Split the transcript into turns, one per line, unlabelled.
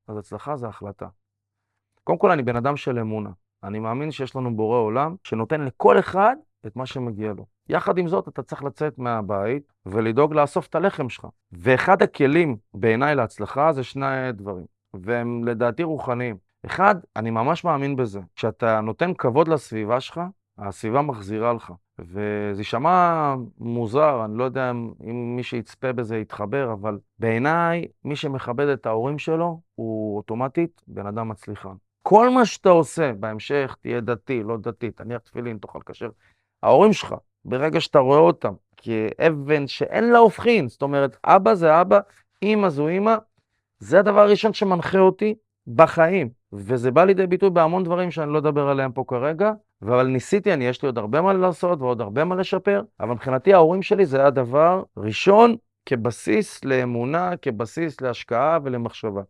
אז הצלחה זה החלטה. קודם כל, אני בן אדם של אמונה. אני מאמין שיש לנו בורא עולם שנותן לכל אחד את מה שמגיע לו. יחד עם זאת, אתה צריך לצאת מהבית ולדאוג לאסוף את הלחם שלך. ואחד הכלים בעיניי להצלחה זה שני דברים, והם לדעתי רוחניים. אחד, אני ממש מאמין בזה. כשאתה נותן כבוד לסביבה שלך, הסביבה מחזירה לך. וזה יישמע מוזר, אני לא יודע אם מי שיצפה בזה יתחבר, אבל בעיניי, מי שמכבד את ההורים שלו, הוא אוטומטית בן אדם מצליחן. כל מה שאתה עושה בהמשך, תהיה דתי, לא דתי, תניח תפילין, תאכל כשר. ההורים שלך, ברגע שאתה רואה אותם כאבן שאין לה הופכין, זאת אומרת, אבא זה אבא, אמא זו אמא, זה הדבר הראשון שמנחה אותי בחיים. וזה בא לידי ביטוי בהמון דברים שאני לא אדבר עליהם פה כרגע, אבל ניסיתי, יש לי עוד הרבה מה לעשות ועוד הרבה מה לשפר, אבל מבחינתי ההורים שלי זה היה דבר ראשון כבסיס לאמונה, כבסיס להשקעה ולמחשבה.